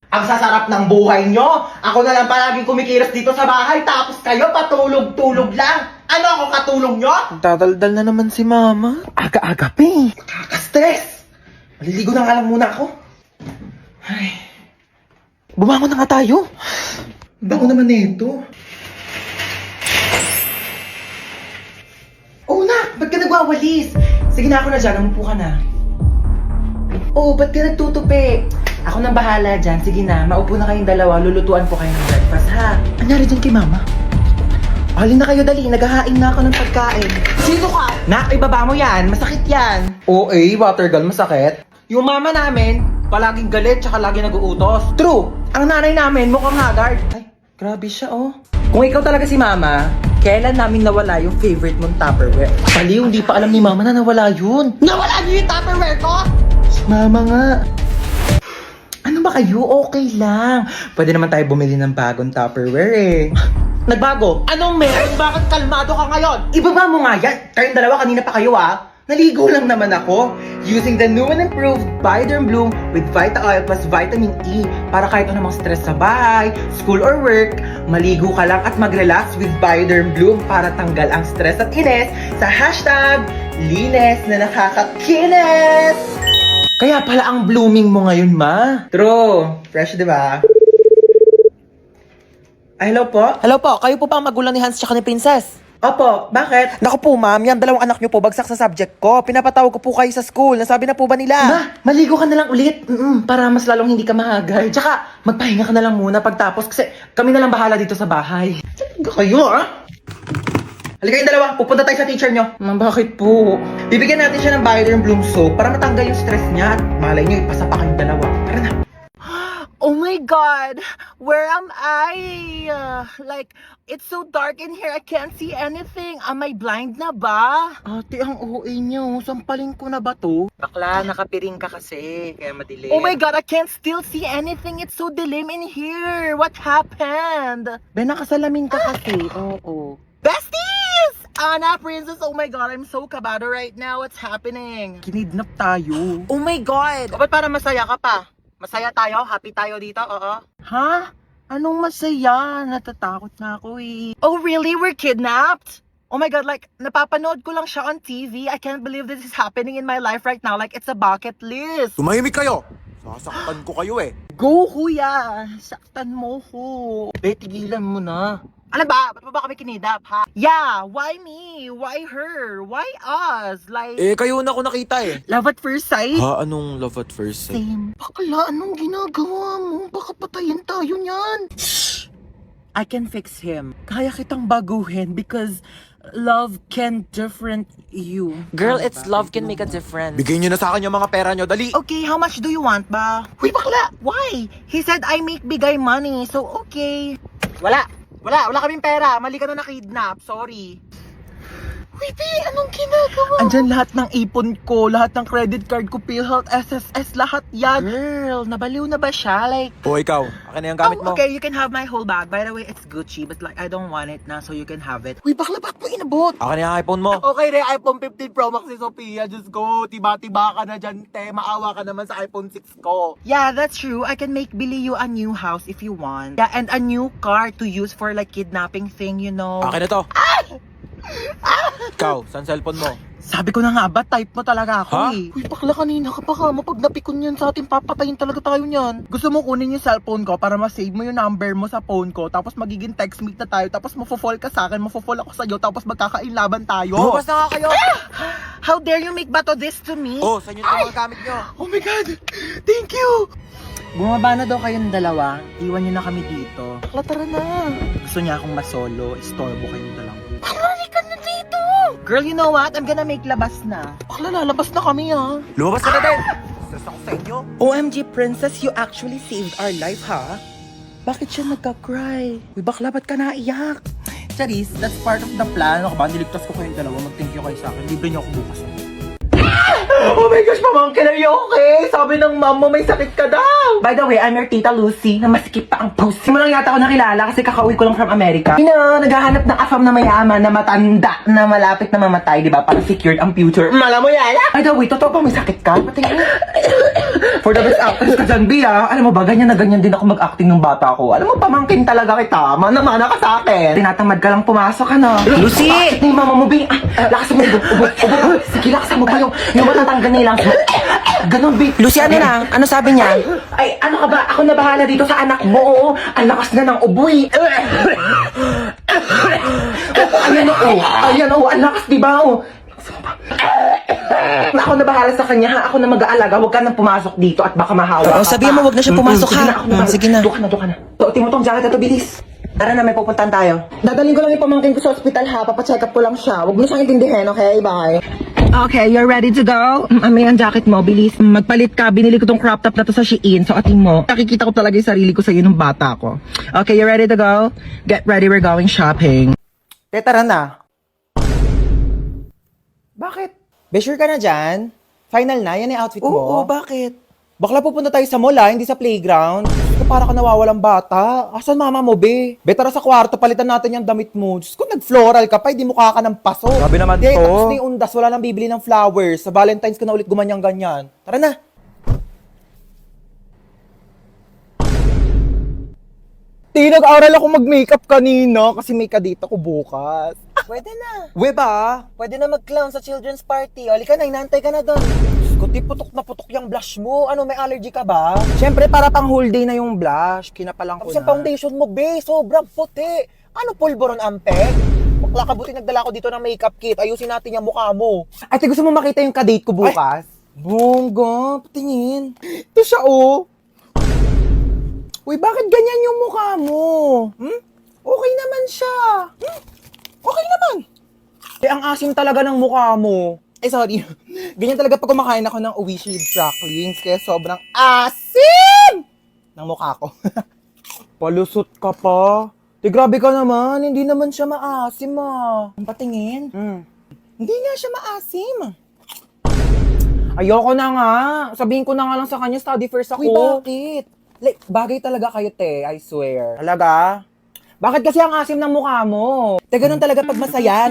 Ang sasarap ng buhay nyo. Ako na lang palaging kumikilos dito sa bahay, tapos kayo patulog-tulog lang. Ano ako katulong nyo? Dadaldal na naman si Mama. Aga-aga pa eh. Nakaka-stress. Maliligo na nga lang muna ako. Ay, Bumangon na nga tayo. bango naman nito. Oh, nak, ba't ka nagwawalis? Sige na, ako na dyan. Umupo ka na. Oh, ba't ka nagtutupi? Ako nang bahala dyan. Sige na, maupo na kayong dalawa. Lulutuan ko kayo ng breakfast, ha? Anyari dyan kay Mama? Halin na kayo, dali. Naghahain na ako ng pagkain. Sino ka? Nak, ibaba mo yan. Masakit yan. Oo water gun, masakit. Yung mama namin, palaging galit tsaka lagi nag-uutos. True! Ang nanay namin, mukhang haggard. Ay, grabe siya, oh. Kung ikaw talaga si mama, kailan namin nawala yung favorite mong Tupperware? Baliw, hindi pa alam ni Mama na nawala yun. Nawala niyo yung Tupperware ko? Si Mama nga. Ano ba kayo? Okay lang. Pwede naman tayo bumili ng bagong Tupperware eh. Nagbago? Anong meron? Bakit kalmado ka ngayon? Ibaba mo nga yan. Kayong dalawa, kanina pa kayo ah. Naligo lang naman ako. Using the new and improved Bioderm Bloom with Vita Oil plus Vitamin E para kahit anumang stress sa bahay, school or work, maligo ka lang at mag-relax with Bioderm Bloom para tanggal ang stress at inis sa hashtag linis na nakakakinis. Kaya pala ang blooming mo ngayon, ma. True. Fresh, di ba? Ay, hello po? Hello po, kayo po ba ang magulang ni Hans tsaka ni Princess? Opo, bakit? Naku po ma'am, yan dalawang anak nyo po bagsak sa subject ko. Pinapatawag ko po kayo sa school. Nasabi na po ba nila? Ma, maligo ka na lang ulit. Para mas lalong hindi ka mahagay. Tsaka, magpahinga ka na lang muna pagtapos kasi kami na lang bahala dito sa bahay. Talaga kayo, ah? Halika kayong dalawa, pupunta tayo sa teacher nyo. Ma'am, bakit po? Bibigyan natin siya ng Bioderm Bloom soap para matanggal yung stress niya at malay nyo, ipasa pa kayong dalawa. Tara na. Oh my god, where am I? Like, it's so dark in here, I can't see anything. Am I blind na ba? Ate, ang OA niyo. Sampalin ko na ba to? Bakla, nakapiring ka kasi, kaya madilim. Oh my god, I can't still see anything. It's so dilim in here. What happened? Ben, nakasalamin ka kasi. Oo. Besties! Anna, Princess, oh my god, I'm so kabado right now. What's happening? Kinidnap tayo. Oh my god. O, ba't parang masaya ka pa? Masaya tayo? Happy tayo dito? Oo. Ha? Anong masaya? Natatakot na ako eh. Oh really? We're kidnapped? Oh my god, like, napapanood ko lang siya on TV. I can't believe this is happening in my life right now. Like, it's a bucket list. Tumahimik kayo! Sasaktan ko kayo eh. Go, kuya! Saktan mo ko. Be, tigilan mo na. Ano ba? Ba't mo ba kami kinidap, ha? Yeah, why me? Why her? Why us? Like, Kayo na ako nakita eh. love at first sight? Ha? Anong love at first sight? Same. Bakla, anong ginagawa mo? Baka patayin tayo niyan. I can fix him. Kaya kitang baguhin because love can different you. Girl, it's love can make a difference. Bigay nyo na sa akin yung mga pera nyo, dali! Okay, how much do you want ba? Uy, bakla! Why? He said I make bigay money, so okay. Wala kaming pera. Mali ka na nakidnap. Sorry. Uy, P, anong ginagawa? Andyan lahat ng ipon ko, lahat ng credit card ko, PhilHealth, SSS, lahat yan. Girl, nabaliw na ba siya? Like, O ikaw, akin na yung gamit mo. okay, you can have my whole bag. By the way, it's Gucci, but like, I don't want it na, so you can have it. Uy, bakla, bakit mo inabot? Akin na yung iPhone mo. Okay na iPhone 15 Pro Max ni Sophia. Diyos ko, tiba-tiba ka na dyan, te. Maawa ka naman sa iPhone 6 ko. Yeah, that's true. I can make Billy you a new house if you want. Yeah, and a new car to use for like kidnapping thing, you know. Akin na to. Ikaw, saan cellphone mo? Sabi ko na nga ba, type mo talaga ako Ha? eh. Uy, bakla, kanina ka pa ka mo. Pag napikon yan sa atin, papatayin talaga tayo niyan. Gusto mo kunin yung cellphone ko para ma-save mo yung number mo sa phone ko, tapos magiging text meet na tayo, tapos mafo-fall ka sa akin, mafo-fall ako sa'yo, tapos magkakainlaban tayo. Lumabas na nga kayo! How dare you make bato this to me? Oh, saan yun yung mga gamit nyo? Oh my God! Thank you! Bumaba na daw kayong dalawa. Iwan nyo na kami dito. Bakla, tara na. Gusto niya akong masolo. Istorbo kayong dalawa. Halika na dito! Girl, you know what? I'm gonna make labas na. Bakla, lalabas na kami ah. Lumabas ka na din! Stress ako sa inyo. OMG, Princess, you actually saved our life, ha? Bakit siya nagka-cry? Uy, bakla, ba't ka naiyak? Charis, that's part of the plan. Ako ba? Niligtas ko kayong dalawa. Mag-thank you kayo sa akin. Libre niyo ako bukas. Oh my gosh, pamangkin, are you okay? Sabi ng mom mo may sakit ka daw. By the way, I'm your tita Lucy, na masikip pa ang pussy. Mo lang yata ako nakilala kasi kakauwi ko lang from America. Naghahanap ng afam na mayaman, na matanda, na malapit na mamatay, di ba? Para secured ang future. Mala mo yan? By the way, totoo ba may sakit ka? Patingin. For the best actress ka dyan, Bia. Alam mo ba, ganyan na ganyan din ako mag-acting ng bata ko. Alam mo, pamangkin talaga kita. Mana-mana ka sa akin. Tinatamad ka lang pumasok, ano? Lucy! Bakit ni mama mo, Bia? Lakas mo, ubo. Sige, lakas mo pa yung matatanggal na ilang. Ganon, Bia. Lucy, ano na? Ano sabi niya? Ay, ano ka ba? Ako na bahala dito sa anak mo. Oo. Ang lakas na ng uboy. Ayan o. Ayan o. Ang lakas, di ba? O. Ako na bahala sa kanya, ha? Ako na mag-aalaga. Huwag ka nang pumasok dito at baka mahawa. Oo, sabihin mo, huwag na siya pumasok, ha? Sige na. Doon ka na. Tuotin mo tong jacket na to, bilis. Tara na, may pupuntahan tayo. Dadalhin ko lang yung pamangkin ko sa ospital, ha? Papacheck up ko lang siya. Huwag mo siyang intindihin, okay? Bye. Okay, you're ready to go? May ang jacket mo, bilis. Magpalit ka. Binili ko tong crop top na to sa Shein. So, ating mo. Nakikita ko talaga yung sarili ko sa'yo nung bata ko. Okay, you ready to go? Get ready, we're going shopping. Tara na. Bakit? Be sure ka na dyan? Final na? Yan yung outfit mo? Oo, bakit? Bakla pupunta tayo sa mall, hindi sa playground. Para ka nawawalang bata. Asan mama mo, be? Be, tara sa kwarto, palitan natin yung damit mo. Diyos ko, nag-floral ka pa, hindi mukha ka ng paso. Grabe naman Di, to. tapos na yung undas, wala nang bibili ng flowers. Sa Valentine's ka na ulit gumanyang-ganyan. Tara na. Nag-aral ako mag-makeup kanina kasi may kadate ako bukas. Pwede na. We ba? Pwede na mag-clown sa children's party. Halika na, inaantay ka na doon. Kuti putok na putok yung blush mo. Ano, may allergy ka ba? Siyempre, para pang whole day na yung blush. Kinapalang ko Tapos na. yung foundation mo, be, sobrang puti. Ano, pulboron ampek? Bakla ka, buti nagdala ko dito ng makeup kit. Ayusin natin yung mukha mo. Ate, gusto mo makita yung kadate ko bukas? Bongga, patingin. Ito siya, oh. Uy, bakit ganyan yung mukha mo? Okay naman siya. Okay naman. Eh, ang asim talaga ng mukha mo. Eh, sorry. Ganyan talaga pag kumakain ako ng Oishi cracklings, kaya sobrang asim ng mukha ko. Palusot ka pa. Grabe ka naman. Hindi naman siya maasim, ah. Ang patingin. Hindi nga siya maasim. Ayoko na nga. Sabihin ko na nga lang sa kanya, study first ako. Uy, bakit? Like, bagay talaga kayo, te. I swear. Talaga? Bakit kasi ang asim ng mukha mo? Te, ganun talaga pag masaya,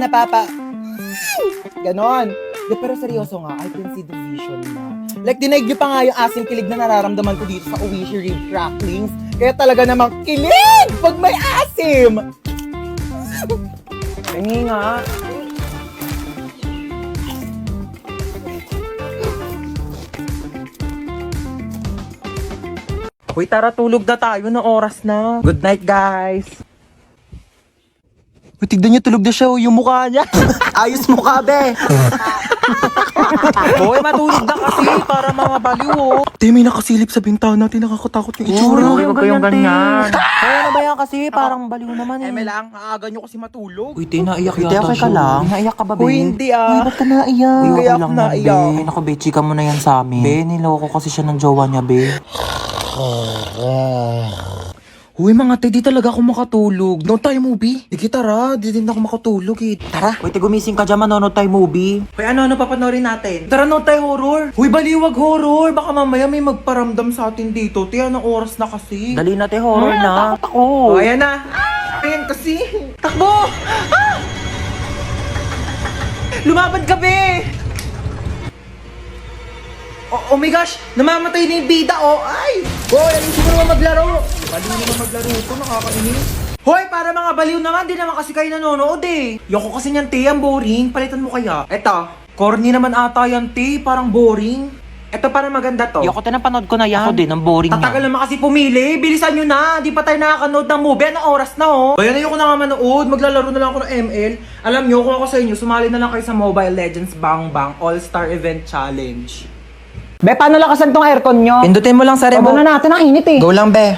Ganon. De, pero seryoso nga, I can see the vision na. Like, dinaig niyo pa nga yung asim kilig na nararamdaman ko dito sa Oishi Rib Cracklings. Kaya talaga namang kilig pag may asim! Kaya nga. Uy, tara, tulog na tayo na oras na. Good night, guys. Uy, tignan niyo, tulog na siya, yung mukha niya. Ayos mukha, be. Boy, matulog na kasi, para mga baliw, oh. Te, may nakasilip sa bintana, nakakatakot yung itsura. Huwag kayong ganyan. Kaya na ba yan kasi? Parang baliw naman eh. May lang, aaga niyo kasi matulog. Uy, te, naiyak Uy, yata okay siya. ka lang? Naiyak ka ba, be? Uy, hindi ah. Uy, ba't ka naiyak? Uy, Uy, kaya okay ako lang yan, naiyak. be. Naku, be, chika mo na yan sa amin. Be, niloko kasi siya ng jowa niya, be. Uy, mga te, di talaga ako makatulog. Noon tayo movie. Sige, tara. Di din ako makatulog eh. Tara. Uy, te, gumising ka dyan, manonood tayo movie. Uy, ano papanorin natin? Tara, noon tayo horror. Uy, baliwag horror. Baka mamaya may magparamdam sa atin dito. Te, anong oras na kasi? Dali na, te, horror na. Takot ako. Oh, ayan na. Ayan kasi. Takbo! Ah! Lumaban ka, be! Oh my gosh! Namamatay na yung bida, oh! Ay! Hoy, alisin mo naman maglaro! Baliw naman maglaro ito, nakakainis. Hoy, para mga baliw naman, di naman kasi kayo nanonood eh. Yoko kasi niyan, te, ang boring. Palitan mo kaya. Eto, corny naman ata yan, te, parang boring. Eto, parang maganda to. Yoko, te, napanood ko na yan. Ako din, ang boring Tatagal niya. naman kasi pumili. Bilisan nyo na. Di pa tayo nakakanood ng movie. Anong oras na, oh? Bayan, ayoko na nga manood. Maglalaro na lang ako ng ML. Alam nyo, kung ako sa inyo, sumali na lang kayo sa Mobile Legends Bang Bang All-Star Event Challenge. Be, paano lakasan tong aircon nyo? Pindutin mo lang sa Pagod remote. na natin, ang init eh. Go lang, be.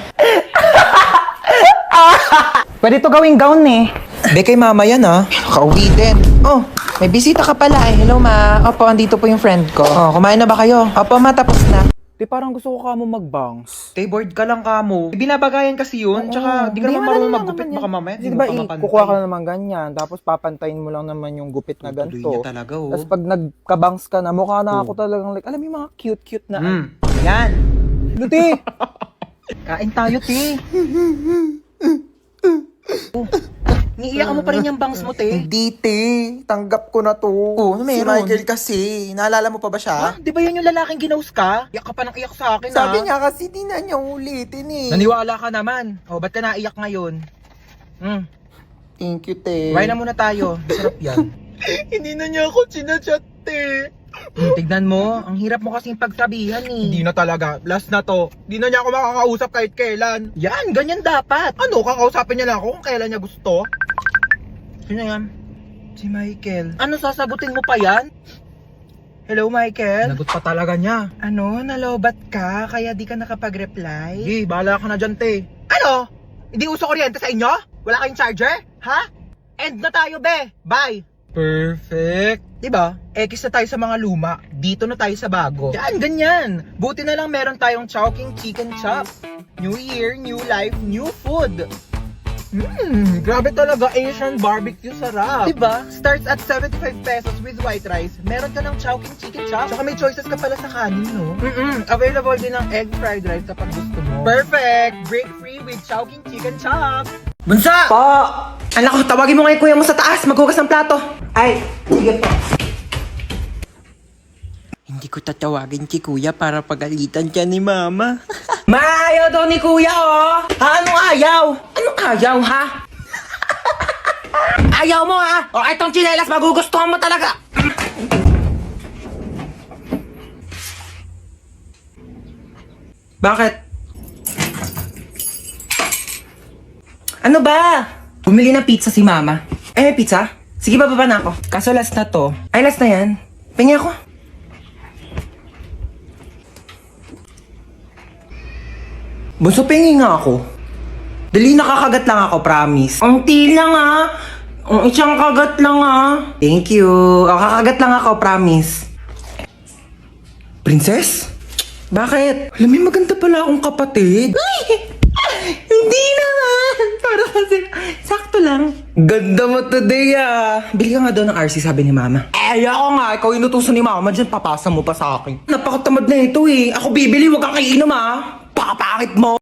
Pwede to gawing gown eh. Be, kay mama yan, ah. Nakauwi din. Oh, may bisita ka pala eh. Hello, ma. Opo, andito po yung friend ko. Oh, kumain na ba kayo? Opo, ma, tapos na. Te, parang gusto ko ka mo mag-bangs. Te, bored ka lang kamo. Binabagayan kasi yun. Tsaka, di ka naman marunong maggupit. Baka mamaya, Kasi di diba, mo pa mapantay. kukuha ka na naman ganyan, tapos papantayin mo lang naman yung gupit na Tuloy ganito. niya talaga, oh. Tapos pag nagkabangs ka na, mukha na ako talagang like, alam mo yung mga cute-cute na. Yan. Ano, te? Kain tayo, te. Niiyak mo pa rin yung bangs mo, te. Hindi, te. Tanggap ko na to. Oh, ano Si meron? Michael kasi. Naalala mo pa ba siya? Ah, di ba yan yung lalaking ginaus ka? Iyak ka pa ng iyak sa akin, Sabi ah. niya kasi di na niya ulitin eh. Naniwala ka naman. O, ba't ka naiyak ngayon? Thank you, te. Why na muna tayo. Sarap yan. Hindi na niya ako chinachat, te. Tignan mo, ang hirap mo kasing pagsabihan eh. Hindi na talaga. Last na to. Hindi na niya ako makakausap kahit kailan. Yan, ganyan dapat. Ano, kakausapin niya lang ako kung kailan niya gusto? Sino yan? Si Michael. Ano, sasagutin mo pa yan? Hello, Michael? Nagot pa talaga niya. Ano, nalobat ka? Kaya di ka nakapag-reply? Sige, bahala ka na dyan, te. Ano? Hindi uso kuryente sa inyo? Wala kayong charger? Ha? End na tayo, be. Bye. Perfect. Diba? X na tayo sa mga luma. Dito na tayo sa bago. Yan, ganyan. Buti na lang meron tayong Chowking Chicken Chop. New year, new life, new food. Grabe talaga, Asian barbecue sarap. Diba? Starts at 75 pesos with white rice. Meron ka ng Chowking Chicken Chop. Tsaka may choices ka pala sa kanin, no? Available din ng egg fried rice kapag gusto mo. Perfect! Break free with Chowking Chicken Chop. Bunsa! Pa! Anak ko, tawagin mo nga yung kuya mo sa taas. Maghugas ng plato. Ay, sige po. Hindi ko tatawagin si kuya para pagalitan siya ni mama. Maayaw daw ni kuya, oh! Ha? Anong ayaw? Anong ayaw, ha? Ayaw mo, ha? O, itong tsinelas, magugustuhan mo talaga. Bakit? Ano ba? Bumili ng pizza si mama. May pizza? Sige, bababa na ako. Kaso last na to. Ay, last na yan. Pingi ako. Bunso, pingi nga ako. Dali, nakakagat lang ako, promise. Ang til lang, ha? Ang isang kagat lang, ha? Thank you. Kakagat lang ako, promise. Princess? Bakit? Alam mo, maganda pala akong kapatid. Ay! Hindi naman! Para kasi, sakto lang. Ganda mo today, ah. Bili ka nga daw ng RC, sabi ni mama. Ako nga, ikaw inutusan ni mama dyan, papasa mo pa sa akin. Napakatamad na ito eh. Ako bibili, wag kang kainom, ah. Pakapangit mo.